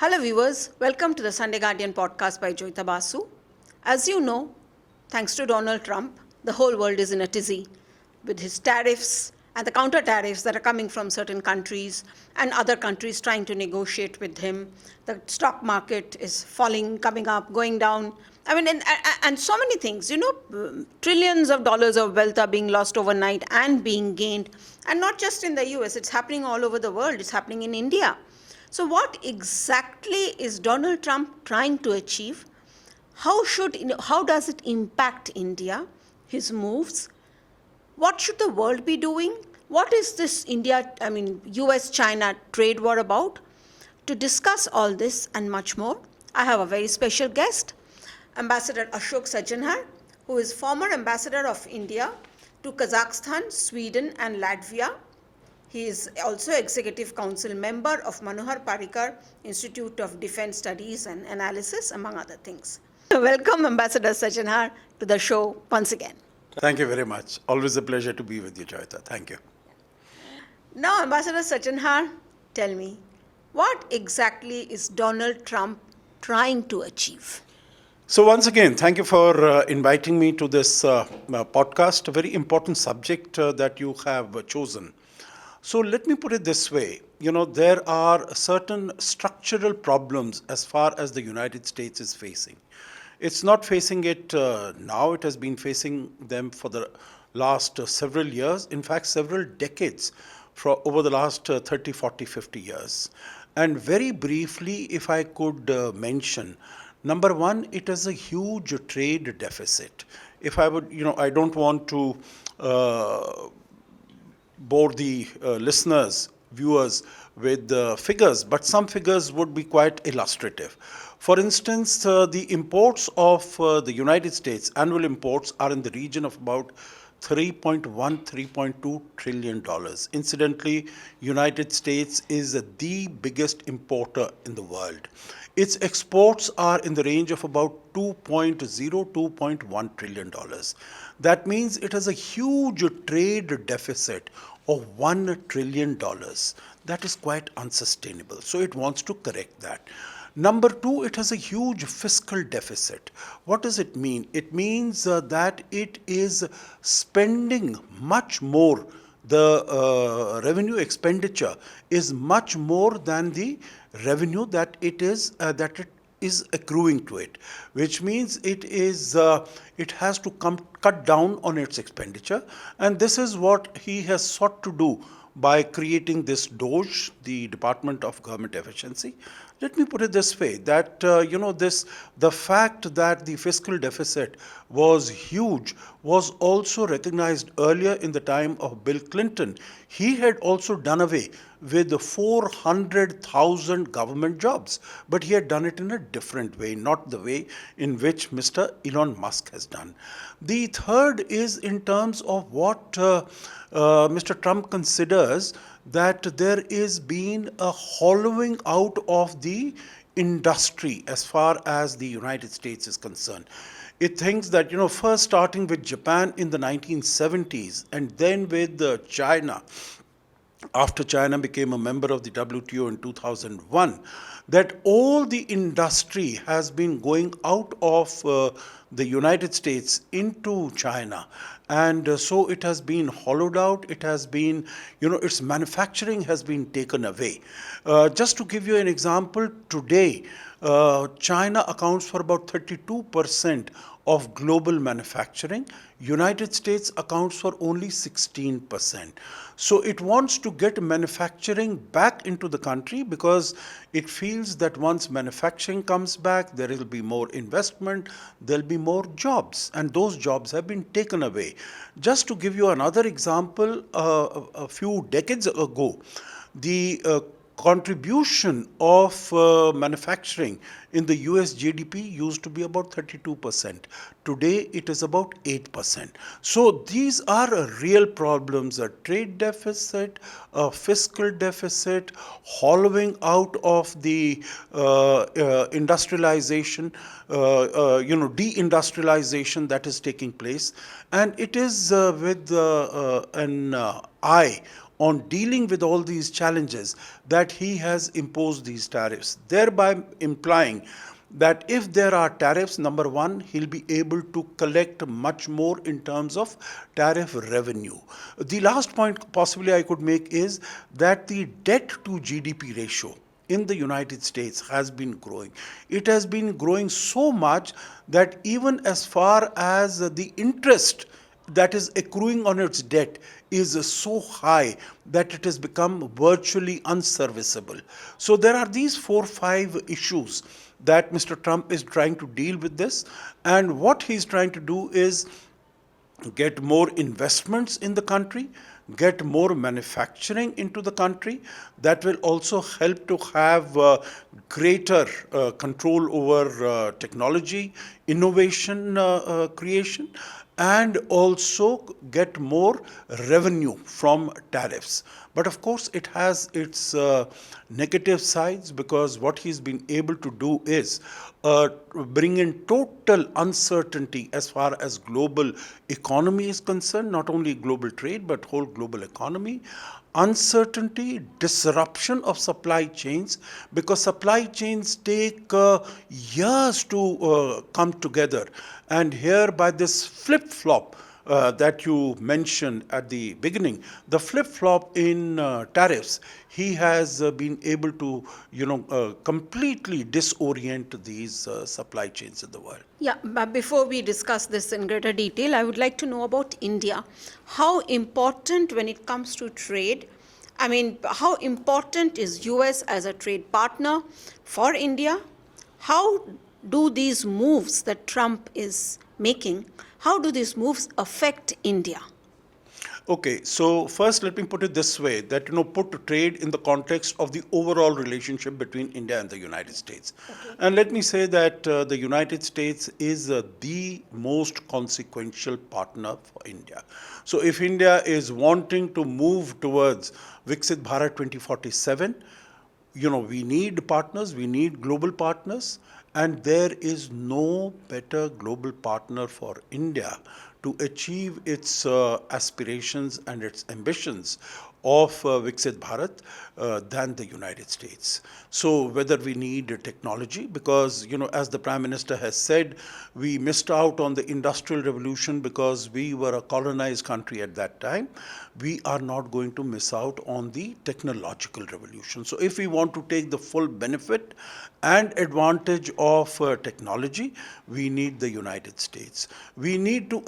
Hello, viewers. Welcome to the Sunday Guardian podcast by Joyeeta Basu. As you know, thanks to Donald Trump, the whole world is in a tizzy with his tariffs and the counter tariffs that are coming from certain countries and other countries trying to negotiate with him. The stock market is falling, coming up, going down. And so many things. Trillions of dollars of wealth are being lost overnight and being gained. And not just in the US, it's happening all over the world. It's happening in India. So, what exactly is Donald Trump trying to achieve? How does it impact India, his moves? What should the world be doing? What is this US China trade war about? To discuss all this and much more, I have a very special guest, Ambassador Ashok Sajjanhar, who is former ambassador of India to Kazakhstan, Sweden, and Latvia. He is also Executive Council member of Manohar Parrikar Institute of Defense Studies and Analysis, among other things. Welcome, Ambassador Sajjanhar, to the show once again. Thank you very much. Always a pleasure to be with you, Joyeeta. Thank you. Now, Ambassador Sajjanhar, tell me, what exactly is Donald Trump trying to achieve? So once again, thank you for inviting me to this podcast, a very important subject that you have chosen. So let me put it this way. There are certain structural problems as far as the United States is facing. It's not facing it now, it has been facing them for the last several years, in fact, several decades over the last 30, 40, 50 years. And very briefly, if I could mention, number one, it is a huge trade deficit. If I would, I don't want to bore the listeners, viewers with figures, but some figures would be quite illustrative. For instance, the imports of the United States, annual imports, are in the region of about $3.1, $3.2 trillion. Incidentally, United States is the biggest importer in the world. Its exports are in the range of about $2.0, $2.1 trillion. That means it has a huge trade deficit of $1 trillion. That is quite unsustainable. So it wants to correct that. Number two, it has a huge fiscal deficit. What does it mean? It means that it is spending much more. The revenue expenditure is much more than the revenue that it is accruing to it, which means it has to cut down on its expenditure, and this is what he has sought to do by creating this DOGE, the Department of Government Efficiency. Let me put it this way, that the fact that the fiscal deficit was huge was also recognized earlier in the time of Bill Clinton. He had also done away with the 400,000 government jobs, but he had done it in a different way, not the way in which Mr. Elon Musk has done. The third is in terms of what Mr. Trump considers that there is been a hollowing out of the industry as far as the United States is concerned. It thinks that, first starting with Japan in the 1970s and then with China, after China became a member of the WTO in 2001, that all the industry has been going out of the United States into China. And so it has been hollowed out. It has been, its manufacturing has been taken away. Just to give you an example, today, China accounts for about 32% of global manufacturing. United States accounts for only 16%. So it wants to get manufacturing back into the country because it feels that once manufacturing comes back, there will be more investment, there'll be more jobs, and those jobs have been taken away. Just to give you another example, a few decades ago, the contribution of manufacturing in the US GDP used to be about 32%. Today it is about 8%. So these are real problems: a trade deficit, a fiscal deficit, hollowing out of the industrialization, deindustrialization that is taking place. And it is with an eye on dealing with all these challenges that he has imposed these tariffs, thereby implying that if there are tariffs, number one, he'll be able to collect much more in terms of tariff revenue. The last point possibly I could make is that the debt to GDP ratio in the United States has been growing. It has been growing so much that even as far as the interest that is accruing on its debt is so high that it has become virtually unserviceable. So there are these 4 5 issues that Mr. Trump is trying to deal with this, and what he's trying to do is get more investments in the country, get more manufacturing into the country. That will also help to have greater control over technology, innovation creation, and also get more revenue from tariffs. But of course, it has its negative sides, because what he's been able to do is bring in total uncertainty as far as global economy is concerned, not only global trade, but whole global economy. Uncertainty, disruption of supply chains, because supply chains take years to come together. And here, by this flip flop that you mentioned at the beginning, the flip flop in tariffs, he has been able to, completely disorient these supply chains in the world. Yeah, but before we discuss this in greater detail, I would like to know about India. How important when it comes to trade, how important is US as a trade partner for India? How do these moves that Trump is making, how do these moves affect India? Okay, so first let me put it this way, that put trade in the context of the overall relationship between India and the United States. Okay. And let me say that the United States is the most consequential partner for India. So if India is wanting to move towards Viksit Bharat 2047, we need partners, we need global partners, and there is no better global partner for India to achieve its aspirations and its ambitions of Viksit Bharat than the United States. So whether we need technology, because as the Prime Minister has said, we missed out on the Industrial Revolution because we were a colonized country at that time. We are not going to miss out on the technological revolution. So if we want to take the full benefit and advantage of technology, we need the United States. We need to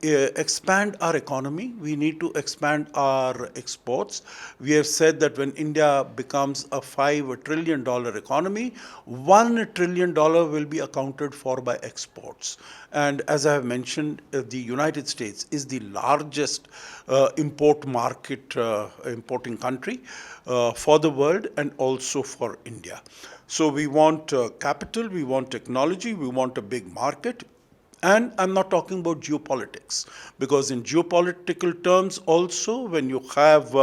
expand our economy. We need to expand our exports. We have said that when India becomes a $5 trillion economy, $1 trillion will be accounted for by exports. And as I have mentioned, the United States is the largest importing country for the world and also for India. So we want capital, we want technology, we want a big market. And I'm not talking about geopolitics, because in geopolitical terms also, when you have,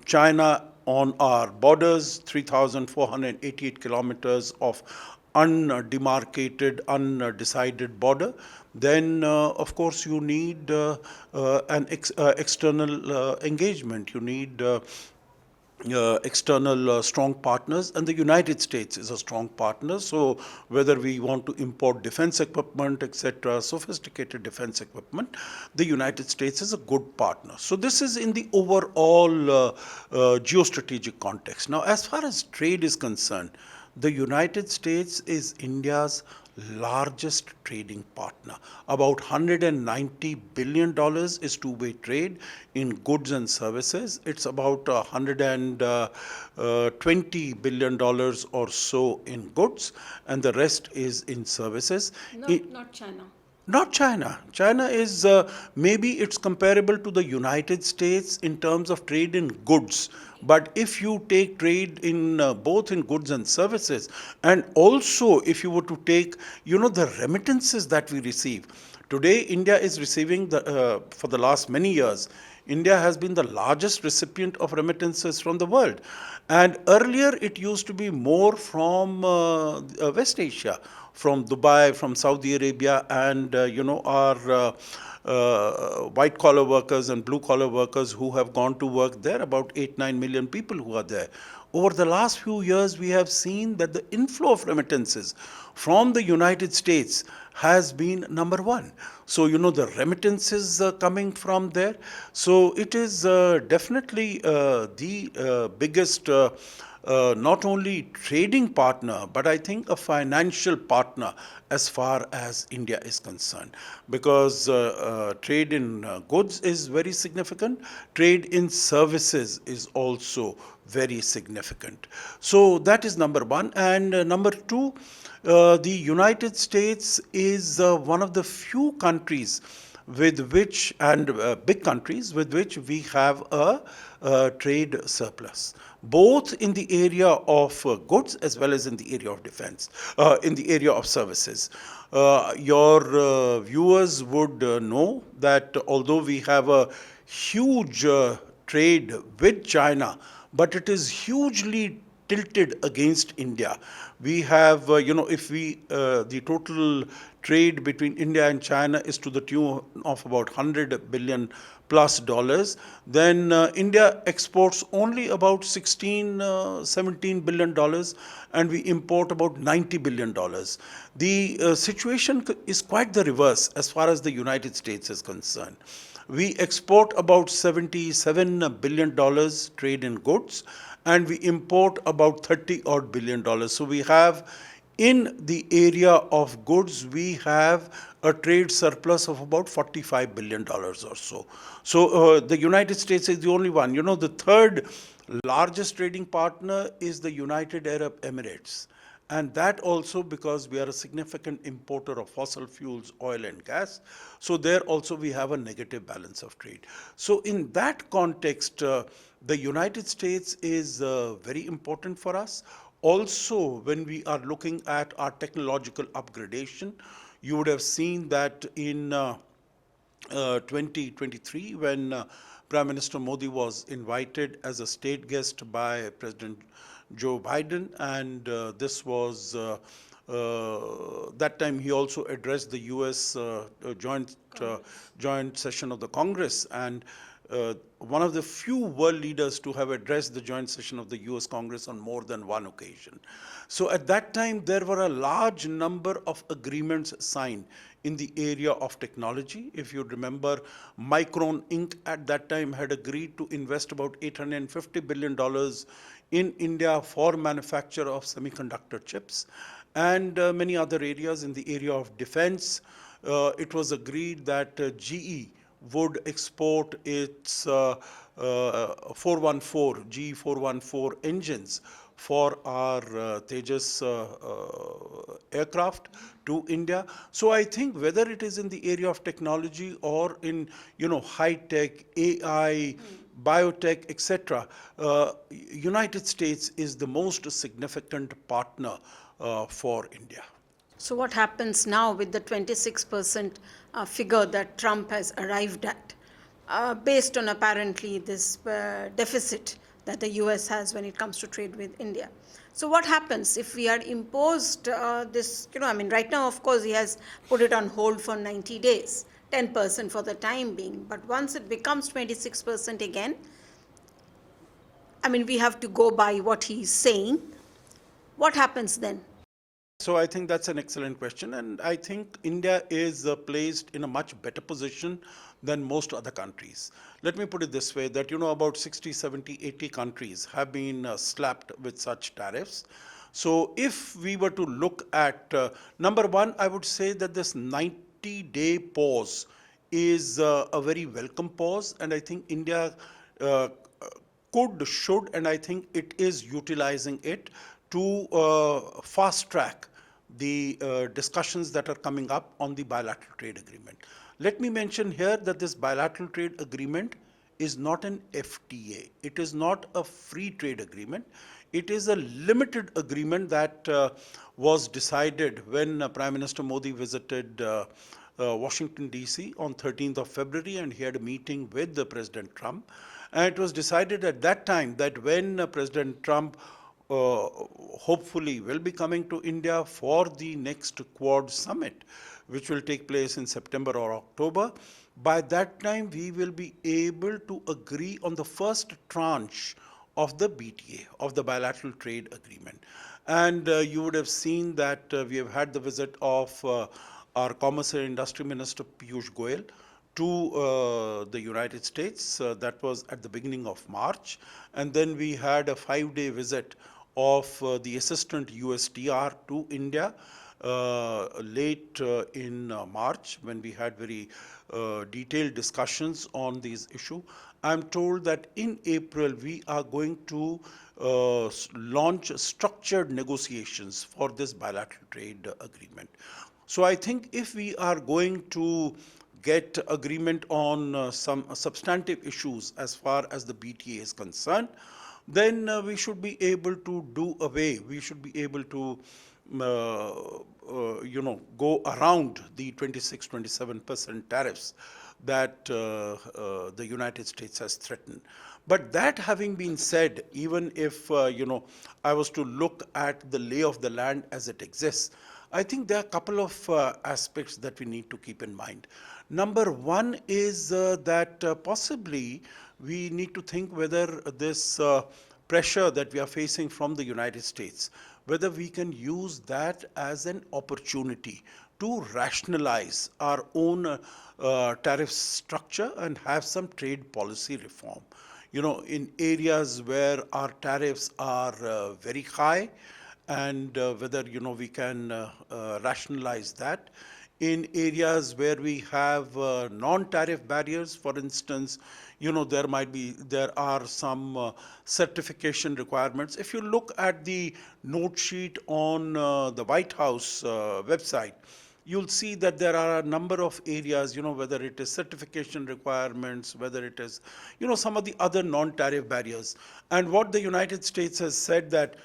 China on our borders, 3,488 kilometers of undemarcated, undecided border, then of course you need an external engagement. You need external strong partners, and the United States is a strong partner. So whether we want to import defense equipment, etc., sophisticated defense equipment, the United States is a good partner. So this is in the overall geostrategic context. Now, as far as trade is concerned, the United States is India's largest trading partner. About $190 billion is two-way trade in goods and services. It's about $120 billion or so in goods, and the rest is in services. Not China. Not China. China is maybe it's comparable to the United States in terms of trade in goods. But if you take trade in both in goods and services, and also if you were to take, the remittances that we receive. Today, India is receiving for the last many years, India has been the largest recipient of remittances from the world. And earlier it used to be more from West Asia, from Dubai, from Saudi Arabia, and our white collar workers and blue collar workers who have gone to work there, about 8-9 million people who are there. Over the last few years, we have seen that the inflow of remittances from the United States has been number one. So, the remittances coming from there. So, it is definitely the biggest not only trading partner, but I think a financial partner as far as India is concerned. Because trade in goods is very significant, trade in services is also very significant. So that is number one. And number two, the United States is one of the few countries with which, and big countries with which we have a trade surplus, both in the area of goods as well as in the area of defense, in the area of services. Your viewers would know that although we have a huge trade with China, but it is hugely tilted against India. We have, if the total trade between India and China is to the tune of about 100 billion plus dollars, then India exports only about 17 billion dollars, and we import about 90 billion dollars. The situation is quite the reverse as far as the United States is concerned. We export about $77 billion trade in goods, and we import about 30 odd billion dollars. So we have, in the area of goods, we have a trade surplus of about $45 billion or so. So the United States is the only one. The third largest trading partner is the United Arab Emirates. And that also because we are a significant importer of fossil fuels, oil and gas. So there also we have a negative balance of trade. So in that context, the United States is very important for us. Also, when we are looking at our technological upgradation, you would have seen that in 2023, when Prime Minister Modi was invited as a state guest by President Joe Biden, and this was that time he also addressed the U.S. Joint session of the Congress, and one of the few world leaders to have addressed the joint session of the US Congress on more than one occasion. So at that time, there were a large number of agreements signed in the area of technology. If you remember, Micron Inc. at that time had agreed to invest about $850 billion in India for manufacture of semiconductor chips, and many other areas. In the area of defense, it was agreed that GE would export its 414, GE 414 engines for our Tejas aircraft to India. So I think whether it is in the area of technology or in high tech, AI, biotech, etc., United States is the most significant partner for India. So what happens now with the 26% figure that Trump has arrived at, based on apparently this deficit that the US has when it comes to trade with India? So what happens if we are imposed this, right now, of course, he has put it on hold for 90 days, 10% for the time being. But once it becomes 26% again, we have to go by what he's saying. What happens then? So I think that's an excellent question, and I think India is placed in a much better position than most other countries. Let me put it this way, that about 60, 70, 80 countries have been slapped with such tariffs. So if we were to look at, number one, I would say that this 90-day pause is a very welcome pause, and I think India should, and I think it is utilizing it to fast track the discussions that are coming up on the bilateral trade agreement. Let me mention here that this bilateral trade agreement is not an FTA. It is not a free trade agreement. It is a limited agreement that was decided when Prime Minister Modi visited Washington, D.C. on 13th of February, and he had a meeting with the President Trump. And it was decided at that time that when President Trump hopefully will be coming to India for the next Quad summit, which will take place in September or October, by that time we will be able to agree on the first tranche of the BTA, of the bilateral trade agreement. And you would have seen that we have had the visit of our Commerce and Industry Minister Piyush Goyal to the United States. That was at the beginning of March. And then we had a 5-day visit of the Assistant USTR to India late in March, when we had very detailed discussions on these issues. I'm told that in April we are going to launch structured negotiations for this bilateral trade agreement. So I think if we are going to get agreement on some substantive issues as far as the BTA is concerned, then we should be able to do away, we should be able to go around the 26-27% tariffs that the United States has threatened. But that having been said, even if I was to look at the lay of the land as it exists, I think there are a couple of aspects that we need to keep in mind. Number one is that possibly we need to think whether this pressure that we are facing from the United States, whether we can use that as an opportunity to rationalize our own tariff structure and have some trade policy reform. In areas where our tariffs are very high, and whether we can rationalize that. In areas where we have non-tariff barriers, for instance, there are some certification requirements. If you look at the note sheet on the White House website, you'll see that there are a number of areas, whether it is certification requirements, whether it is, some of the other non-tariff barriers. And what the United States has said that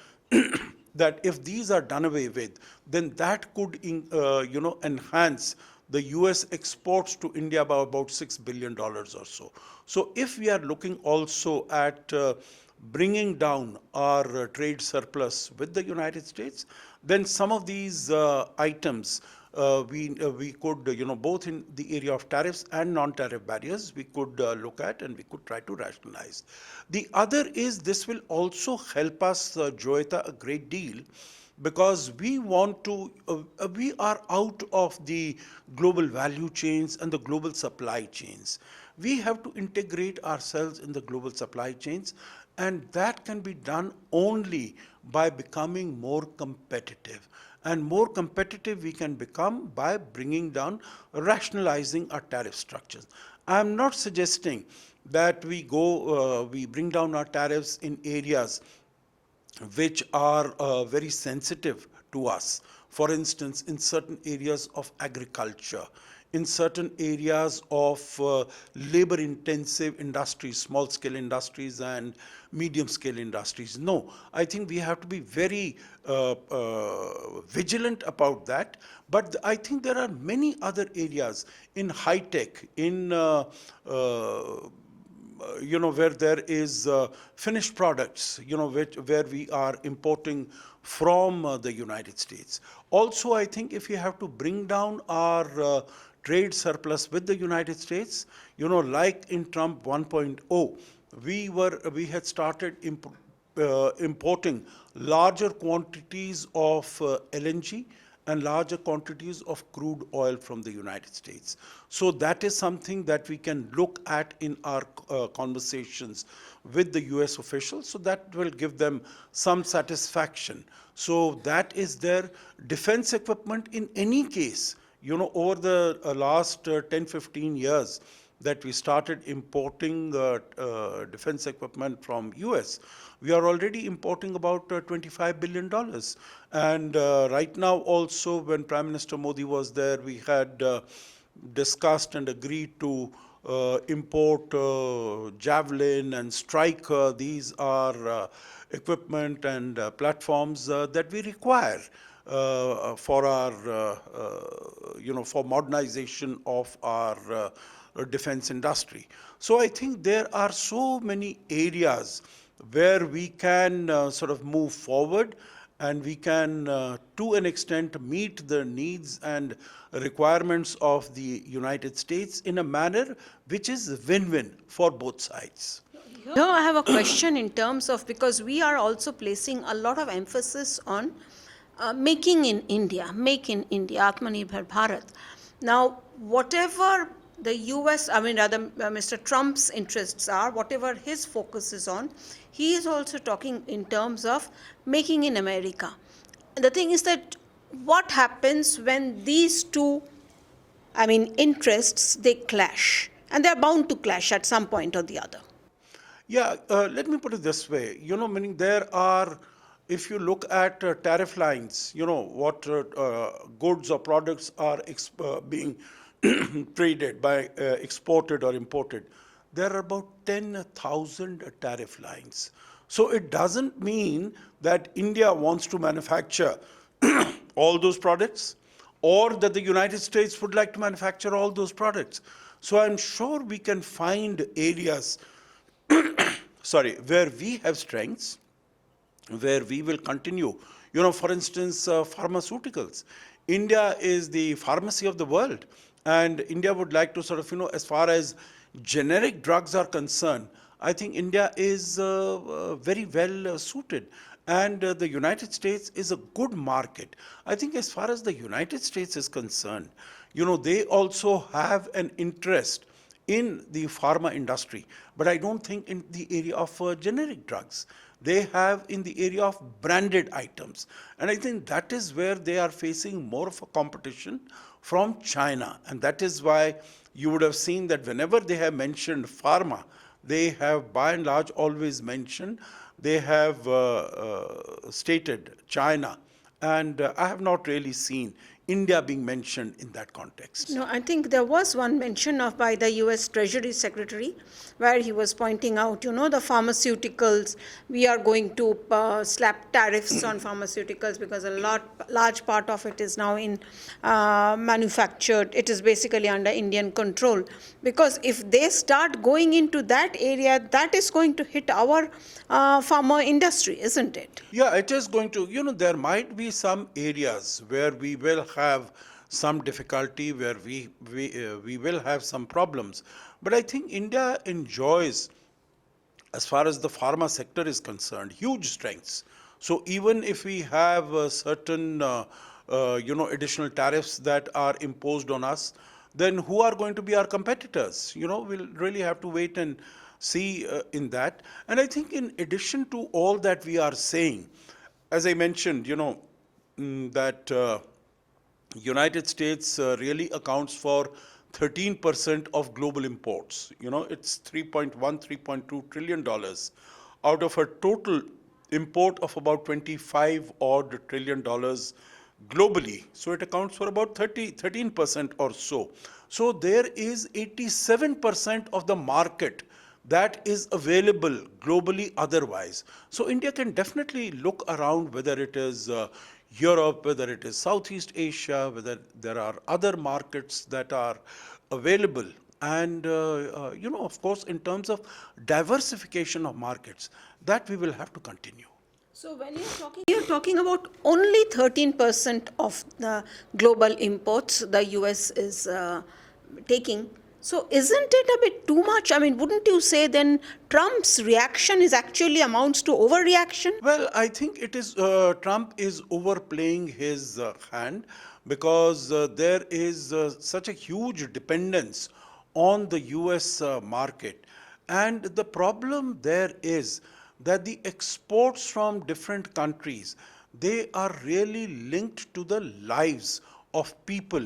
that if these are done away with, then that could enhance the US exports to India by about $6 billion or so. So if we are looking also at bringing down our trade surplus with the United States, then some of these items we could, both in the area of tariffs and non-tariff barriers, we could look at and we could try to rationalize. The other is this will also help us, Joyeeta, a great deal, because we are out of the global value chains and the global supply chains. We have to integrate ourselves in the global supply chains, and that can be done only by becoming more competitive. And more competitive we can become by bringing down, rationalizing our tariff structures. I'm not suggesting that we bring down our tariffs in areas which are very sensitive to us. For instance, in certain areas of agriculture, in certain areas of labor intensive industries, small scale industries and medium scale industries. No, I think we have to be very vigilant about that. But I think there are many other areas in high tech, in where there is finished products, where we are importing from the United States. Also, I think if we have to bring down our trade surplus with the United States, like in Trump 1.0, we had started importing larger quantities of LNG and larger quantities of crude oil from the United States. So that is something that we can look at in our conversations with the US officials, so that will give them some satisfaction. So that is their defense equipment in any case. Over the last 10-15 years that we started importing defense equipment from US, we are already importing about $25 billion. And right now also, when Prime Minister Modi was there, we had discussed and agreed to import Javelin and Striker. These are equipment and platforms that we require for our, for modernization of our defense industry. So I think there are so many areas where we can sort of move forward, and we can, to an extent, meet the needs and requirements of the United States in a manner which is win-win for both sides. Here I have a question in terms of, because we are also placing a lot of emphasis on making in India, make in India, Atmanirbhar Bharat. Now, whatever the US, I mean, rather, Mr. Trump's interests are, whatever his focus is on, he is also talking in terms of making in America. And the thing is that what happens when these two, I mean, interests, they clash? And they're bound to clash at some point or the other. Yeah, let me put it this way. Meaning there are, if you look at tariff lines, what goods or products are being traded by exported or imported, there are about 10,000 tariff lines. So it doesn't mean that India wants to manufacture all those products, or that the United States would like to manufacture all those products. So I'm sure we can find areas where we have strengths, where we will continue. For instance, pharmaceuticals. India is the pharmacy of the world, and India would like to sort of, as far as generic drugs are concerned, I think India is very well suited. And the United States is a good market. I think as far as the United States is concerned, they also have an interest in the pharma industry, but I don't think in the area of generic drugs. They have in the area of branded items. And I think that is where they are facing more of a competition from China. And that is why you would have seen that whenever they have mentioned pharma, they have by and large always mentioned, they have stated China. And I have not really seen India being mentioned in that context. No, I think there was one mention of by the US Treasury Secretary where he was pointing out, the pharmaceuticals, we are going to slap tariffs on pharmaceuticals because a large part of it is now in manufactured. It is basically under Indian control. Because if they start going into that area, that is going to hit our pharma industry, isn't it? Yeah, it is going to, there might be some areas where we will have some difficulty, where we will have some problems. But I think India enjoys, as far as the pharma sector is concerned, huge strengths. So even if we have certain, additional tariffs that are imposed on us, then who are going to be our competitors? We'll really have to wait and see in that. And I think in addition to all that we are saying, as I mentioned, that United States really accounts for 13% of global imports. It's $3.2 trillion out of a total import of about 25 odd trillion dollars globally. So it accounts for about 13% or so. So there is 87% of the market that is available globally otherwise. So India can definitely look around, whether it is Europe, whether it is Southeast Asia, whether there are other markets that are available. And, of course, in terms of diversification of markets, that we will have to continue. So when you're talking about only 13% of the global imports the US is taking. So isn't it a bit too much? I mean, wouldn't you say then Trump's reaction is actually amounts to overreaction? Well, I think it is Trump is overplaying his hand, because there is such a huge dependence on the US market. And the problem there is that the exports from different countries, they are really linked to the lives of people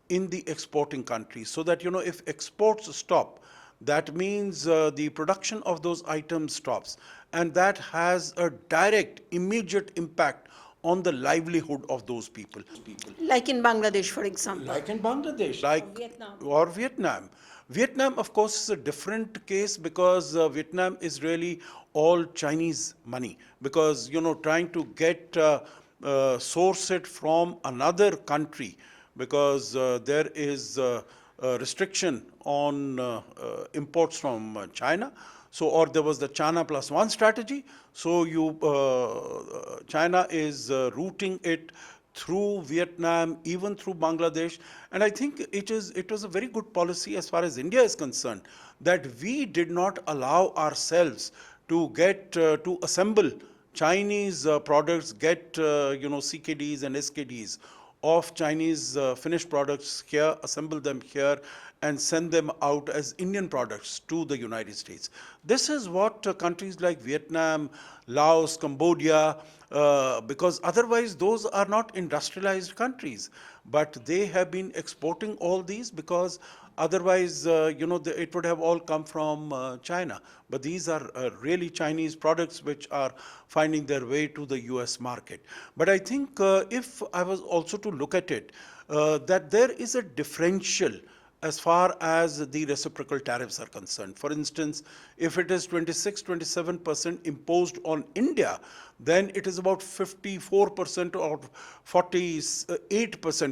in the exporting countries. So that, if exports stop, that means the production of those items stops. And that has a direct, immediate impact on the livelihood of those people. Like in Bangladesh, for example. Like in Bangladesh. Or Vietnam. Vietnam, of course, is a different case, because Vietnam is really all Chinese money, because trying to get source it from another country, because there is a restriction on imports from China. So, or there was the China plus one strategy. So China is routing it through Vietnam, even through Bangladesh. And I think it was a very good policy as far as India is concerned, that we did not allow ourselves to get to assemble Chinese products, get CKDs and SKDs of Chinese finished products here, assemble them here, and send them out as Indian products to the United States. This is what countries like Vietnam, Laos, Cambodia, because otherwise those are not industrialized countries, but they have been exporting all these because otherwise, it would have all come from China. But these are really Chinese products which are finding their way to the US market. But I think if I was also to look at it, that there is a differential as far as the reciprocal tariffs are concerned. For instance, if it is 26, 27% imposed on India, then it is about 54% or 48%,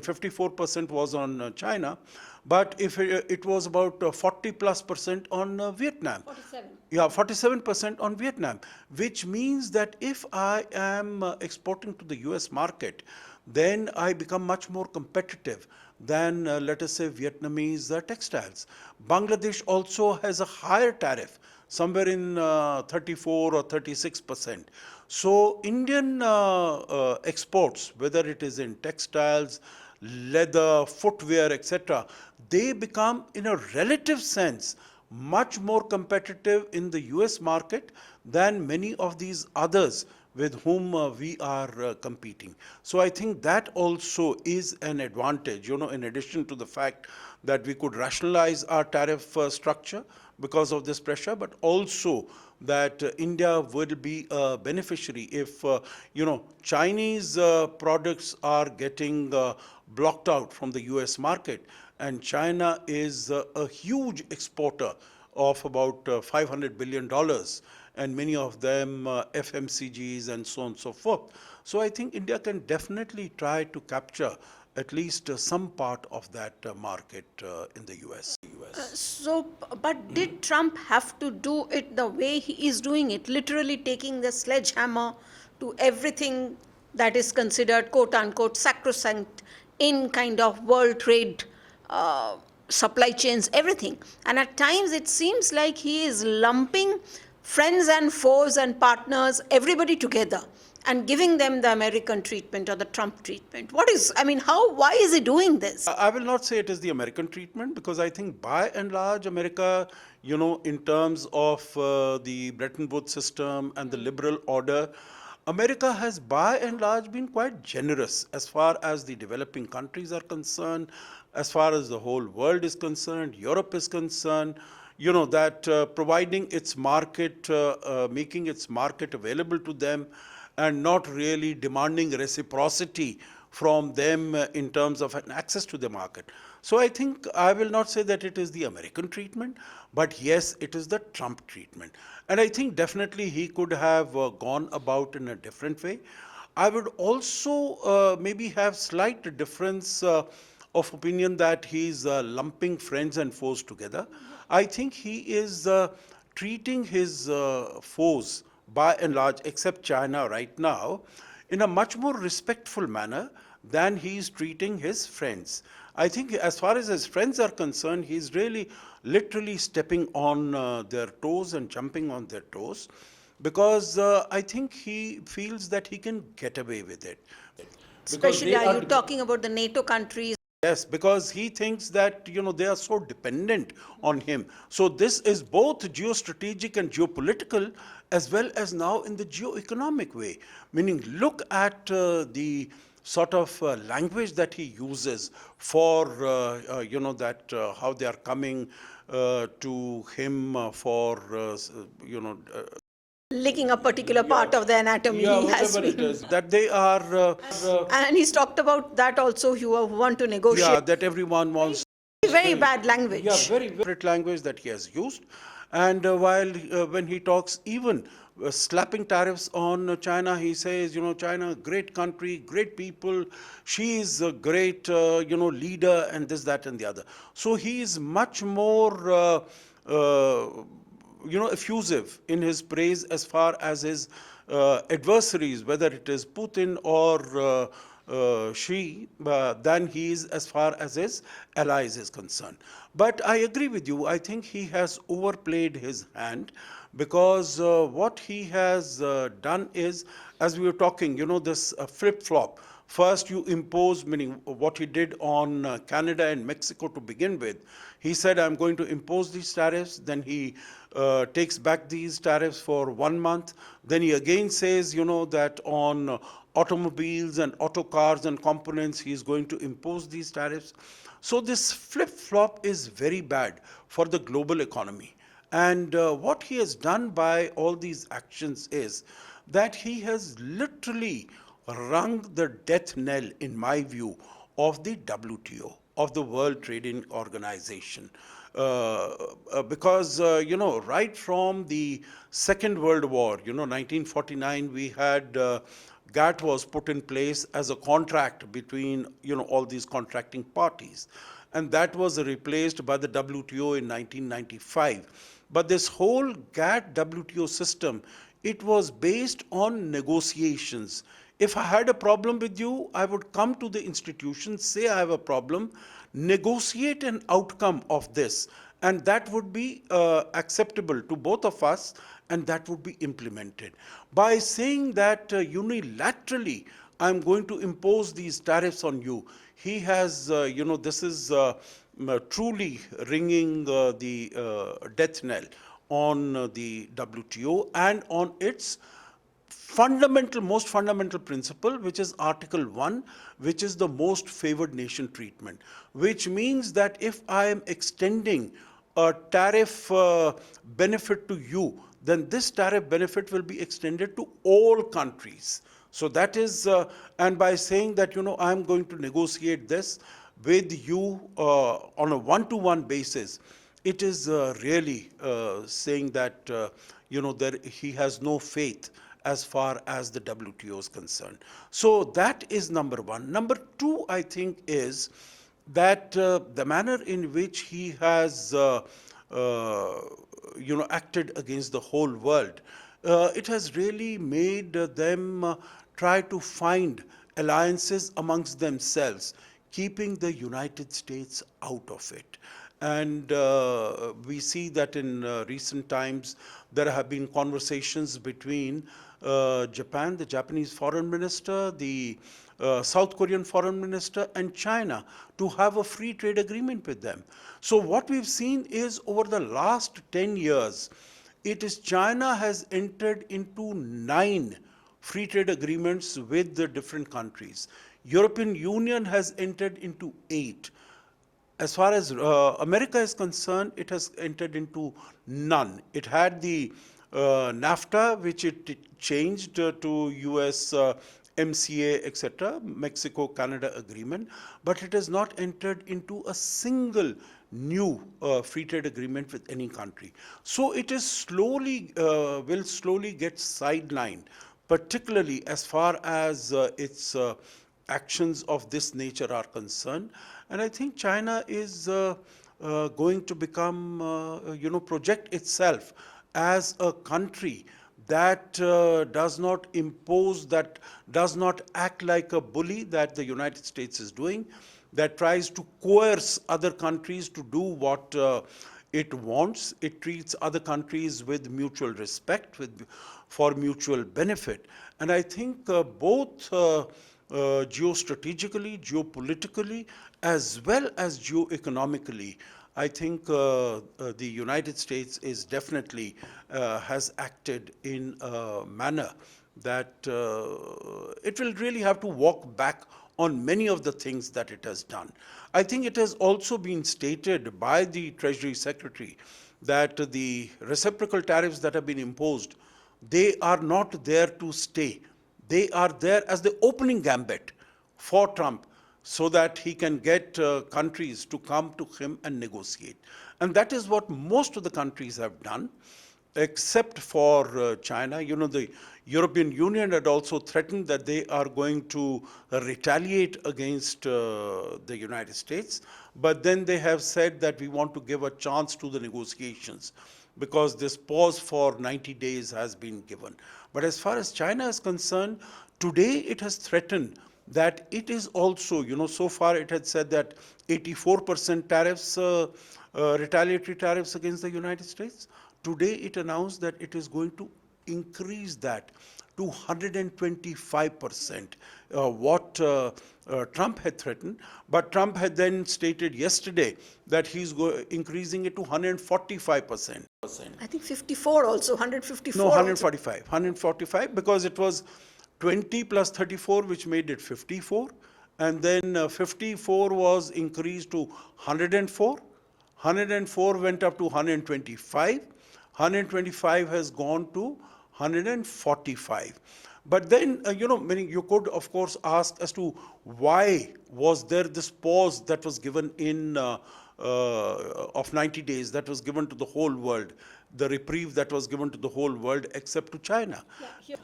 54% was on China. But if it was about 40 plus percent on Vietnam. 47. Yeah, 47% on Vietnam, which means that if I am exporting to the US market, then I become much more competitive than, let us say, Vietnamese textiles. Bangladesh also has a higher tariff, somewhere in 34 or 36%. So Indian exports, whether it is in textiles, leather, footwear, etc., they become, in a relative sense, much more competitive in the US market than many of these others with whom we are competing. So I think that also is an advantage, in addition to the fact that we could rationalize our tariff structure because of this pressure, but also that India will be a beneficiary if, Chinese products are getting blocked out from the US market, and China is a huge exporter of about $500 billion, and many of them FMCGs and so on and so forth. So I think India can definitely try to capture at least some part of that market in the US. But did Trump have to do it the way he is doing it, literally taking the sledgehammer to everything that is considered quote unquote sacrosanct in kind of world trade, supply chains, everything? And at times it seems like he is lumping friends and foes and partners, everybody together, and giving them the American treatment or the Trump treatment. Why is he doing this? I will not say it is the American treatment, because I think by and large America, in terms of the Bretton Woods system and the liberal order, America has by and large been quite generous as far as the developing countries are concerned, as far as the whole world is concerned, Europe is concerned, that providing its market, making its market available to them, and not really demanding reciprocity from them in terms of an access to the market. So I think I will not say that it is the American treatment, but yes, it is the Trump treatment. And I think definitely he could have gone about in a different way. I would also maybe have slight difference of opinion that he's lumping friends and foes together. I think he is treating his foes, by and large, except China right now, in a much more respectful manner than he is treating his friends. I think as far as his friends are concerned, he's really literally stepping on their toes and jumping on their toes, because I think he feels that he can get away with it. Especially, are you talking about the NATO countries? Yes, because he thinks that they are so dependent on him. So this is both geostrategic and geopolitical, as well as now in the geoeconomic way. Meaning, look at the sort of language that he uses for how they are coming to him for licking a particular part of the anatomy. yeah, He has whatever it been. is, that they are And he's talked about that also, you want to yeah, negotiate. that everyone wants. Very bad language. Yeah, very favorite language that he has used. And when he talks even slapping tariffs on China. He says, China, great country, great people. She is a great, leader, and this, that, and the other. So he is much more, effusive in his praise as far as his adversaries, whether it is Putin or Xi, than he is as far as his allies is concerned. But I agree with you. I think he has overplayed his hand, because what he has done is, as we were talking, this flip flop. First, you impose, meaning what he did on Canada and Mexico to begin with. He said, I'm going to impose these tariffs. Then he takes back these tariffs for 1 month. Then he again says, that on automobiles and auto cars and components, he is going to impose these tariffs. So this flip flop is very bad for the global economy. And what he has done by all these actions is that he has literally rung the death knell, in my view, of the WTO, of the World Trading Organization. Because, right from the Second World War, 1949, we had GATT was put in place as a contract between, all these contracting parties. And that was replaced by the WTO in 1995. But this whole GATT WTO system, it was based on negotiations. If I had a problem with you, I would come to the institution, say I have a problem, negotiate an outcome of this, and that would be acceptable to both of us, and that would be implemented. By saying that unilaterally, I'm going to impose these tariffs on you, he has, this is truly ringing the death knell on the WTO and on its most fundamental principle, which is Article 1, which is the most favored nation treatment, which means that if I am extending a tariff benefit to you, then this tariff benefit will be extended to all countries. So that is, and by saying that, I'm going to negotiate this with you on a one-to-one basis, it is really saying that, he has no faith as far as the WTO is concerned. So that is number one. Number two, I think, is that the manner in which he has, acted against the whole world, it has really made them try to find alliances amongst themselves, keeping the United States out of it. And we see that in recent times, there have been conversations between Japan, the Japanese foreign minister, the South Korean foreign minister, and China to have a free trade agreement with them. So what we've seen is over the last 10 years, it is China has entered into 9 free trade agreements with the different countries. European Union has entered into 8. As far as America is concerned, it has entered into none. It had the NAFTA, which it changed to US MCA, etc., Mexico-Canada agreement, but it has not entered into a single new free trade agreement with any country. So it is slowly, will slowly get sidelined, particularly as far as its actions of this nature are concerned. And I think China is going to become, project itself as a country that does not impose, that does not act like a bully that the United States is doing, that tries to coerce other countries to do what it wants. It treats other countries with mutual respect, for mutual benefit. And I think both geostrategically, geopolitically, as well as geoeconomically, I think the United States is definitely has acted in a manner that it will really have to walk back on many of the things that it has done. I think it has also been stated by the Treasury Secretary that the reciprocal tariffs that have been imposed, they are not there to stay. They are there as the opening gambit for Trump so that he can get countries to come to him and negotiate. And that is what most of the countries have done. except for China. You know, the European Union had also threatened that they are going to retaliate against the United States. But then they have said that we want to give a chance to the negotiations because this pause for 90 days has been given. But as far as China is concerned, today it has threatened that it is also, you know, so far it had said that 84% tariffs, retaliatory tariffs against the United States. Today it announced that it is going to increase that to 125%, what Trump had threatened. But Trump had then stated yesterday that he's increasing it to 145%. I think 54 also, 154 No, also. 145. 145 because it was 20 plus 34, which made it 54. And then 54 was increased to 104. 104 went up to 125. 125 has gone to 145. But then, you know, you could, of course, ask as to why was there this pause that was given in of 90 days that was given to the whole world, the reprieve that was given to the whole world except to China.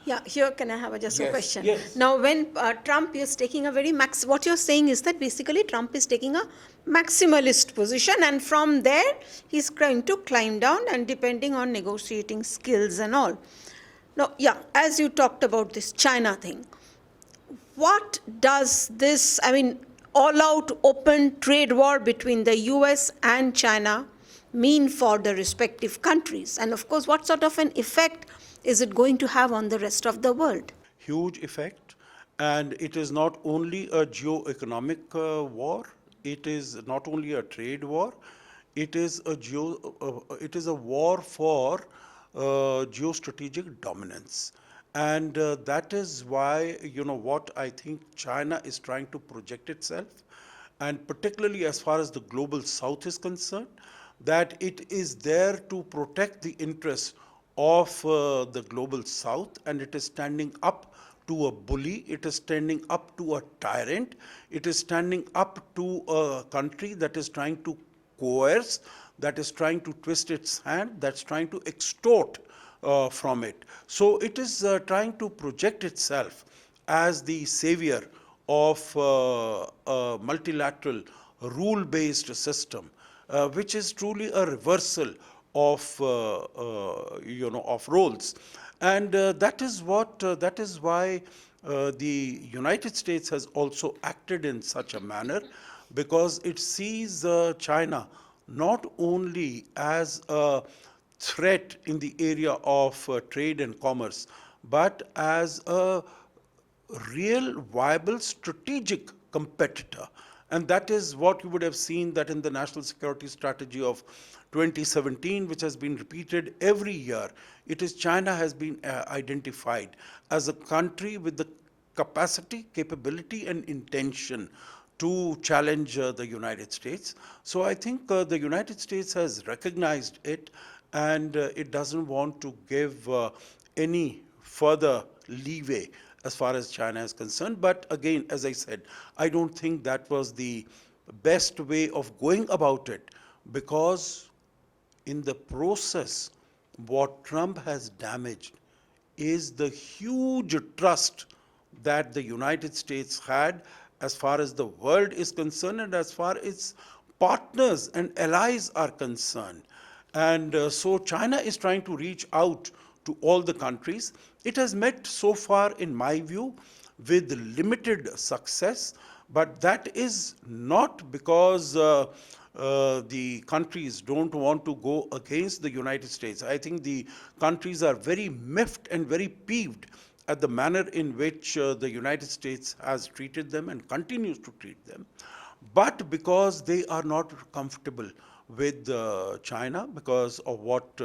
Yeah, here can I have just a Yes, question? yes. Now, when Trump is taking a very what you're saying is that basically Trump is taking a maximalist position, and from there he's trying to climb down, and depending on negotiating skills and all. Now, yeah, as you talked about this China thing, what does this, I mean, all-out open trade war between the US and China mean for the respective countries? And of course, what sort of an effect is it going to have on the rest of the world? Huge effect. And it is not only a geo-economic war, it is not only a trade war, it is a war for geostrategic dominance. And that is why, you know, what I think China is trying to project itself, and particularly as far as the global south is concerned, that it is there to protect the interests of the global south, and it is standing up to a bully, it is standing up to a tyrant, it is standing up to a country that is trying to coerce, that is trying to twist its hand, that's trying to extort from it. So it is trying to project itself as the savior of a multilateral rule-based system, which is truly a reversal of of roles. And that is why the United States has also acted in such a manner, because it sees China not only as a threat in the area of trade and commerce, but as a real viable strategic competitor. And that is what you would have seen that in the national security strategy of 2017, which has been repeated every year, it is China has been identified as a country with the capacity, capability, and intention to challenge the United States. So I think the United States has recognized it, and it doesn't want to give any further leeway as far as China is concerned. But again, as I said, I don't think that was the best way of going about it, because in the process, what Trump has damaged is the huge trust that the United States had as far as the world is concerned and as far as its partners and allies are concerned. And so China is trying to reach out to all the countries. It has met so far, in my view, with limited success, but that is not because the countries don't want to go against the United States. I think the countries are very miffed and very peeved at the manner in which the United States has treated them and continues to treat them, but because they are not comfortable with China because of what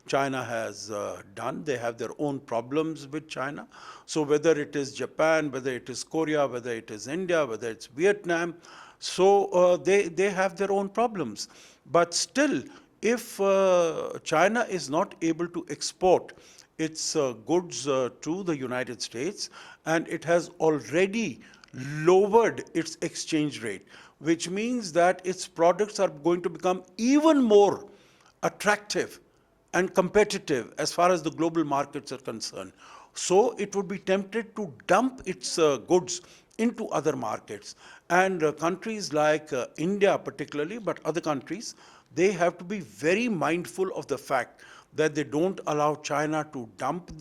China has done. They have their own problems with China. So whether it is Japan, whether it is Korea, whether it is India, whether it's Vietnam, so they have their own problems. But still, if China is not able to export its goods to the United States, and it has already lowered its exchange rate, which means that its products are going to become even more attractive and competitive as far as the global markets are concerned. So it would be tempted to dump its goods into other markets. And countries like India particularly, but other countries, they have to be very mindful of the fact that they don't allow China to dump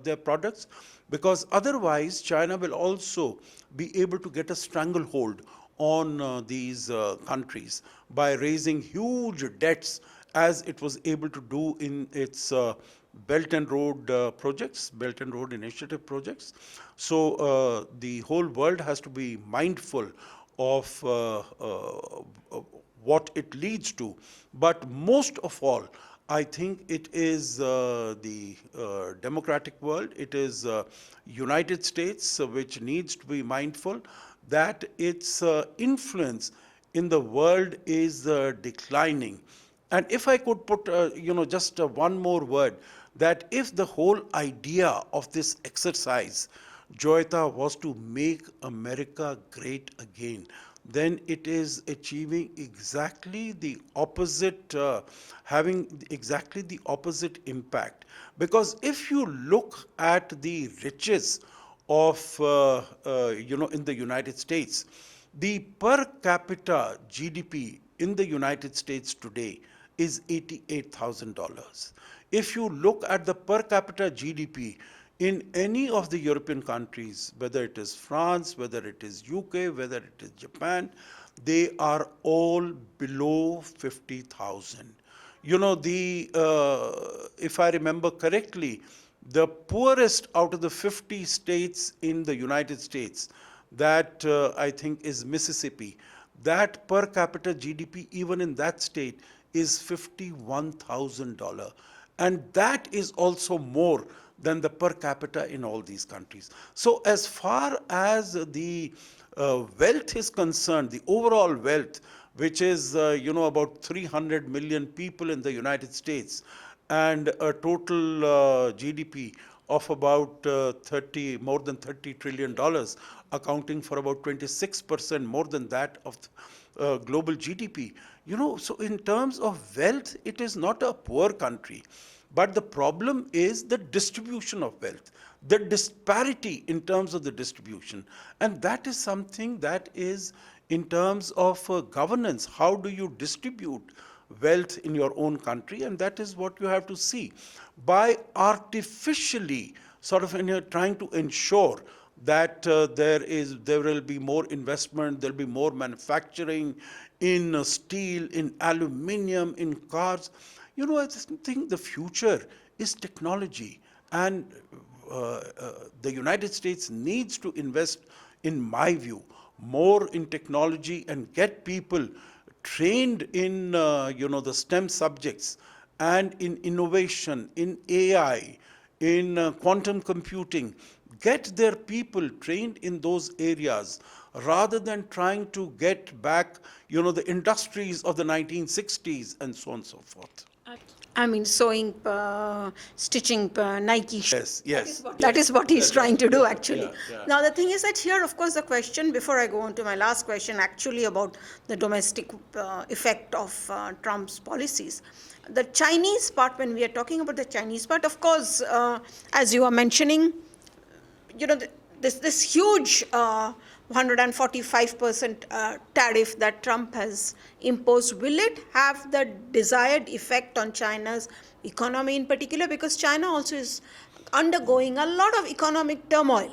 their products, because otherwise China will also be able to get a stranglehold on these countries by raising huge debts, as it was able to do in its Belt and Road projects, Belt and Road Initiative projects. So the whole world has to be mindful of what it leads to. But most of all, I think it is the democratic world, it is United States which needs to be mindful that its influence in the world is declining. And if I could put, just one more word, that if the whole idea of this exercise, Joyeeta, was to make America great again, then it is achieving exactly the opposite, having exactly the opposite impact. Because if you look at the riches of, in the United States, the per capita GDP in the United States today is $88,000. If you look at the per capita GDP in any of the European countries, whether it is France, whether it is UK, whether it is Japan, they are all below 50,000. If I remember correctly, the poorest out of the 50 states in the United States, that I think is Mississippi. That per capita GDP, even in that state, is $51,000. And that is also more than the per capita in all these countries. So as far as the wealth is concerned, the overall wealth, which is, about 300 million people in the United States, and a total GDP of about more than $30 trillion, accounting for about 26% more than that of global GDP. So in terms of wealth, it is not a poor country. But the problem is the distribution of wealth, the disparity in terms of the distribution. And that is something that is in terms of governance. How do you distribute wealth in your own country? And that is what you have to see. By artificially sort of trying to ensure that there will be more investment, there will be more manufacturing in steel, in aluminium, in cars. I just think the future is technology, and the United States needs to invest, in my view, more in technology and get people trained in the STEM subjects and in innovation, in AI, in quantum computing. Get their people trained in those areas rather than trying to get back, the industries of the 1960s and so on and so forth. I mean, sewing, stitching Nike shoes. Yes. That is what he's trying to do, actually. Yeah. Now, the thing is that here, of course, the question, before I go on to my last question, actually about the domestic effect of Trump's policies. The Chinese part, when we are talking about the Chinese part, of course, as you are mentioning, this huge 145% tariff that Trump has imposed, will it have the desired effect on China's economy in particular? Because China also is undergoing a lot of economic turmoil.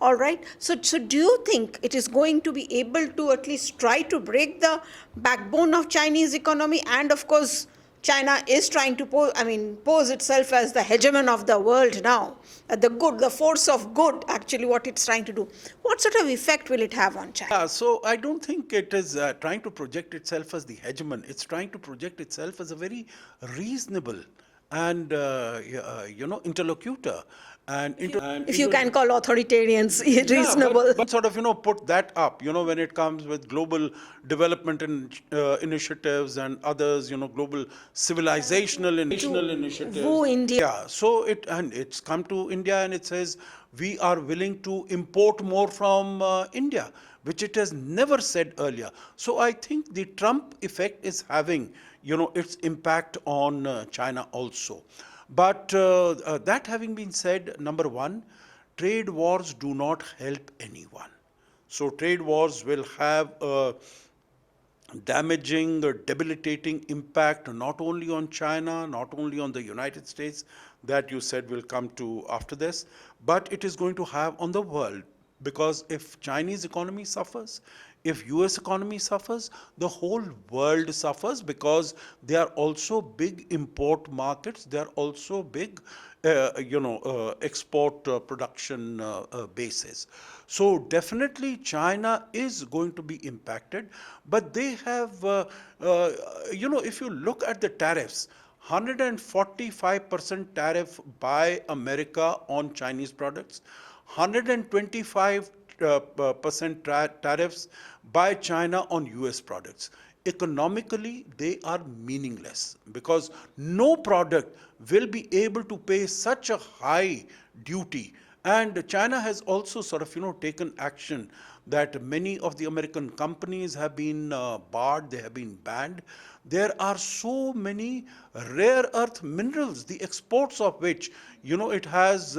All right. So do you think it is going to be able to at least try to break the backbone of Chinese economy? And of course, China is trying to pose itself as the hegemon of the world now. The force of good, actually, what it's trying to do. What sort of effect will it have on China? Yeah, so I don't think it is trying to project itself as the hegemon. It's trying to project itself as a very reasonable and interlocutor. and If you can call authoritarians reasonable. but sort of, put that up, when it comes with global development initiatives and others, global civilizational initiatives. Woo India. Yeah, so it's come to India and it says we are willing to import more from India, which it has never said earlier. So I think the Trump effect is having, its impact on China also. But that having been said, number one, trade wars do not help anyone. So trade wars will have a damaging or debilitating impact not only on China, not only on the United States, that you said will come to after this, but it is going to have on the world. Because if Chinese economy suffers, if US economy suffers, the whole world suffers, because they are also big import markets. They are also big, export production bases. So definitely China is going to be impacted, but they have, if you look at the tariffs, 145% tariff by America on Chinese products, 125 percent tariffs by China on US products. Economically, they are meaningless, because no product will be able to pay such a high duty. And China has also sort of, taken action that many of the American companies have been barred, they have been banned. There are so many rare earth minerals, the exports of which, it has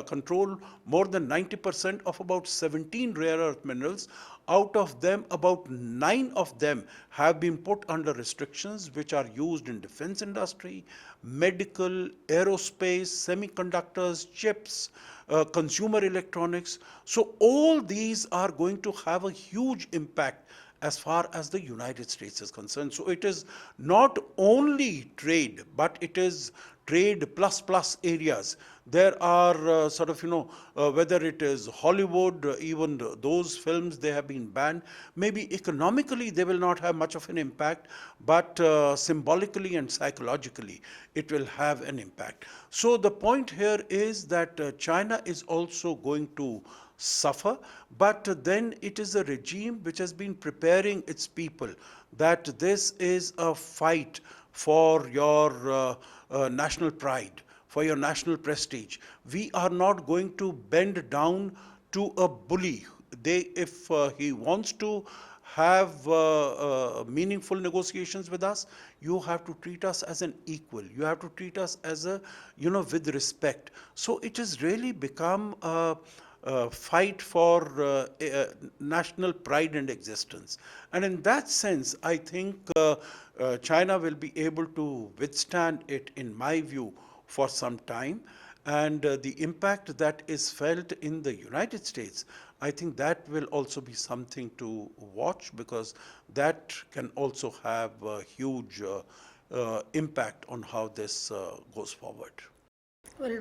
control more than 90% of about 17 rare earth minerals. Out of them, about 9 of them have been put under restrictions, which are used in defense industry, medical, aerospace, semiconductors, chips, consumer electronics. So all these are going to have a huge impact as far as the United States is concerned. So it is not only trade, but it is trade plus areas. There are whether it is Hollywood, even those films, they have been banned. Maybe economically they will not have much of an impact, but symbolically and psychologically it will have an impact. So the point here is that China is also going to suffer, but then it is a regime which has been preparing its people that this is a fight for your national pride, for your national prestige. We are not going to bend down to a bully. If he wants to have meaningful negotiations with us, you have to treat us as an equal. You have to treat us as with respect. So it has really become a fight for national pride and existence. And in that sense, I think China will be able to withstand it, in my view, for some time. And the impact that is felt in the United States, I think that will also be something to watch, because that can also have a huge impact on how this goes forward. Well,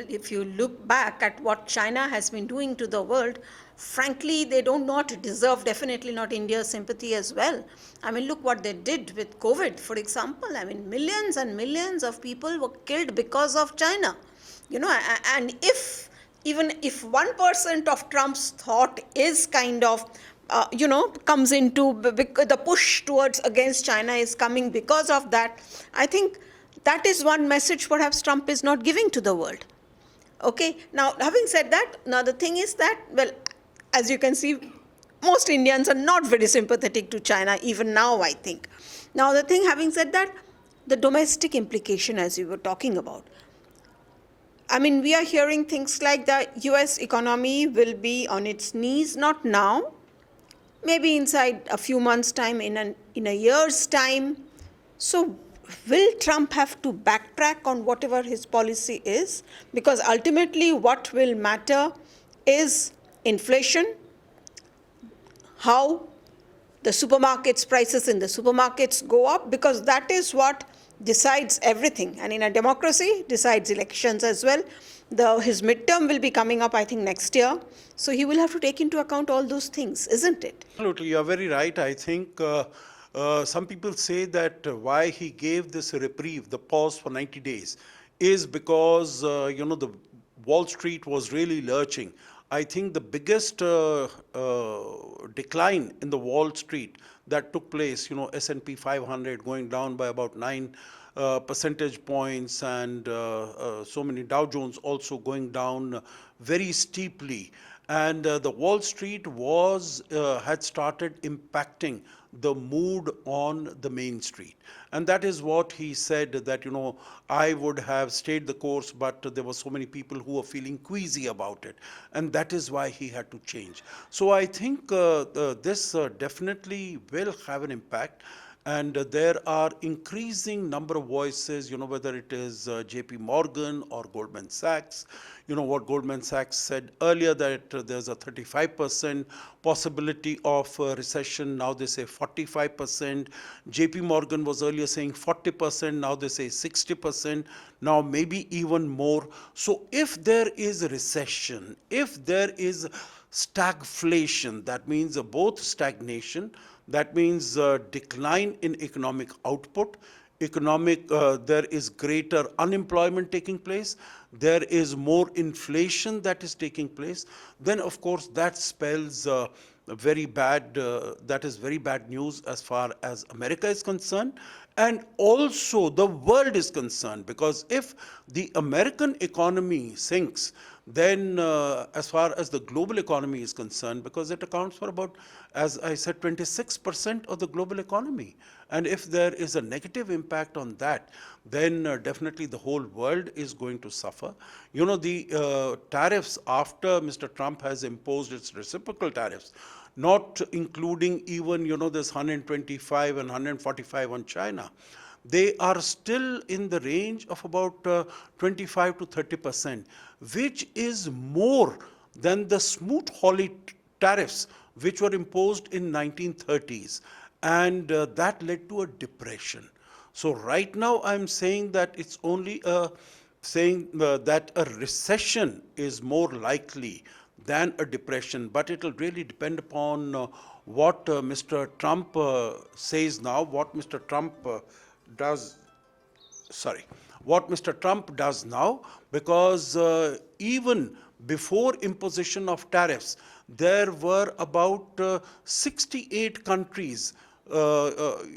if you look back at what China has been doing to the world, frankly, they do not deserve, definitely not India's sympathy as well. I mean, look what they did with COVID, for example. I mean, millions and millions of people were killed because of China. And even if 1% of Trump's thought is kind of, comes into the push towards against China is coming because of that, I think that is one message perhaps Trump is not giving to the world. Okay, now having said that, now the thing is that, well, as you can see, most Indians are not very sympathetic to China, even now, I think. Now the thing, having said that, the domestic implication, as you were talking about, I mean, we are hearing things like the US economy will be on its knees, not now, maybe inside a few months' time, in a year's time. So will Trump have to backtrack on whatever his policy is? Because ultimately what will matter is inflation, how the supermarkets, prices in the supermarkets go up, because that is what decides everything. And in a democracy, decides elections as well. His midterm will be coming up, I think, next year. So he will have to take into account all those things, isn't it? Absolutely, you're very right. I think some people say that why he gave this reprieve, the pause for 90 days, is because, the Wall Street was really lurching. I think the biggest decline in the Wall Street that took place, S&P 500 going down by about 9 percentage points, and so many Dow Jones also going down very steeply. And the Wall Street had started impacting the mood on the main street. And that is what he said, that, I would have stayed the course, but there were so many people who were feeling queasy about it. And that is why he had to change. So I think this definitely will have an impact. And there are increasing number of voices, whether it is JP Morgan or Goldman Sachs. What Goldman Sachs said earlier, that there's a 35% possibility of recession. Now they say 45%. JP Morgan was earlier saying 40%. Now they say 60%. Now maybe even more. So if there is a recession, if there is stagflation, that means both stagnation, that means decline in economic output, there is greater unemployment taking place, there is more inflation that is taking place, then of course that spells that is very bad news as far as America is concerned, and also the world is concerned, because if the American economy sinks, then as far as the global economy is concerned, because it accounts for about, as I said, 26% of the global economy. And if there is a negative impact on that, then definitely the whole world is going to suffer. The tariffs, after Mr. Trump has imposed its reciprocal tariffs, not including even, this 125 and 145 on China, they are still in the range of about 25 to 30%, which is more than the Smoot-Hawley tariffs, which were imposed in 1930s. And that led to a depression. So right now I'm saying that it's only that a recession is more likely than a depression, but it will really depend upon what Mr. Trump says now, what Mr. Trump does what Mr. Trump does now, because even before imposition of tariffs, there were about 68 countries, the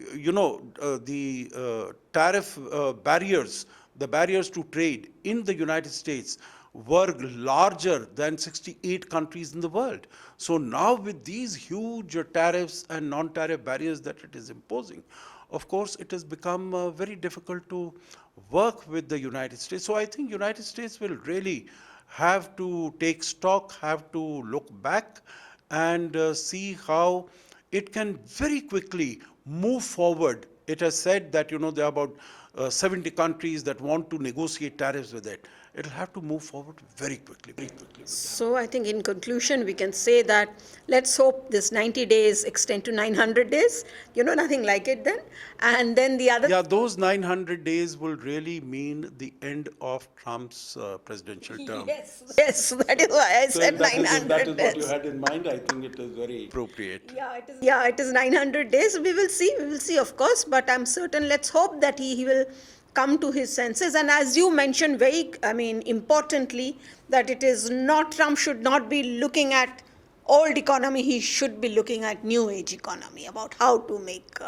tariff barriers, the barriers to trade in the United States were larger than 68 countries in the world. So now with these huge tariffs and non-tariff barriers that it is imposing, of course, it has become very difficult to work with the United States. So I think United States will really have to take stock, have to look back and see how it can very quickly move forward. It has said that, there are about 70 countries that want to negotiate tariffs with it. It'll have to move forward very quickly, very quickly. So I think in conclusion, we can say that let's hope this 90 days extend to 900 days. Nothing like it then. And then the other... Yeah, those 900 days will really mean the end of Trump's presidential term. Yes, that is why I said 900 that is days. what you had in mind. I think it is very appropriate. Yeah, it is 900 days. We will see, of course, but I'm certain, let's hope that he will come to his senses. And as you mentioned importantly, that it is not, Trump should not be looking at old economy, he should be looking at new age economy, about how to make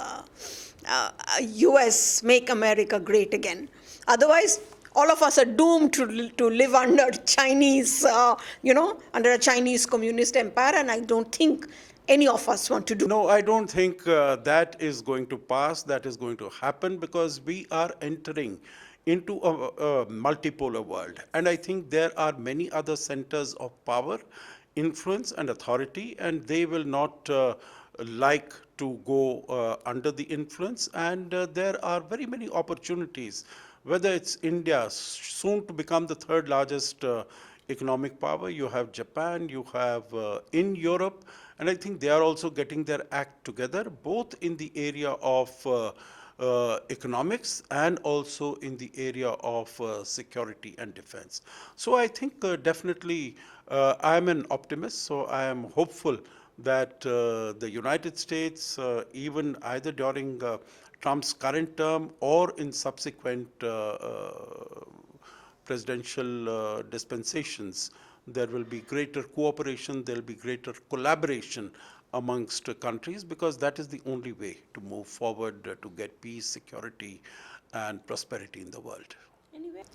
US, make America great again. Otherwise, all of us are doomed to live under Chinese, under a Chinese communist empire, and I don't think any of us want to do. No, I don't think that is going to pass, that is going to happen, because we are entering into a multipolar world. And I think there are many other centers of power, influence and authority, and they will not like to go under the influence. And there are very many opportunities, whether it's India, soon to become the third largest economic power. You have Japan, you have in Europe, and I think they are also getting their act together, both in the area of economics and also in the area of security and defense. So I think definitely I am an optimist, so I am hopeful that the United States, even either during Trump's current term or in subsequent presidential dispensations, there will be greater cooperation, there will be greater collaboration amongst countries, because that is the only way to move forward to get peace, security, and prosperity in the world.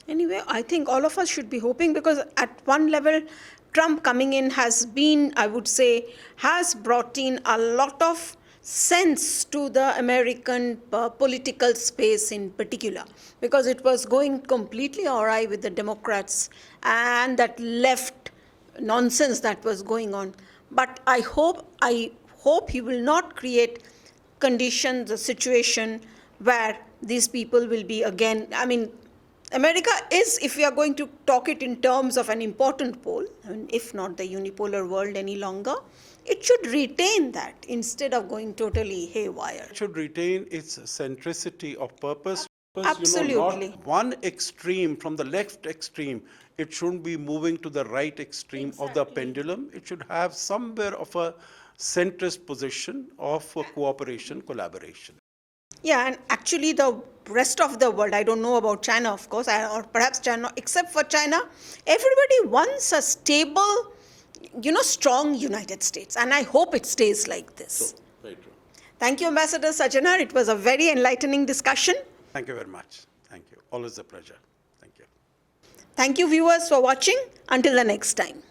Anyway, I think all of us should be hoping, because at one level, Trump coming in has been, I would say, has brought in a lot of sense to the American political space in particular, because it was going completely awry with the Democrats and that left nonsense that was going on. But I hope he will not create conditions, a situation where these people will be again, I mean, America is, if we are going to talk it in terms of an important pole, and if not the unipolar world any longer, it should retain that instead of going totally haywire. It should retain its centricity of purpose. Absolutely. Not one extreme, from the left extreme, it shouldn't be moving to the right extreme of the pendulum. It should have somewhere of a centrist position of cooperation, collaboration. Yeah, and actually the rest of the world, I don't know about China, of course, or perhaps China, except for China, everybody wants a stable, strong United States. And I hope it stays like this. So, very true. Thank you, Ambassador Sajjanhar. It was a very enlightening discussion. Thank you very much. Thank you. Always a pleasure. Thank you. Thank you, viewers, for watching. Until the next time.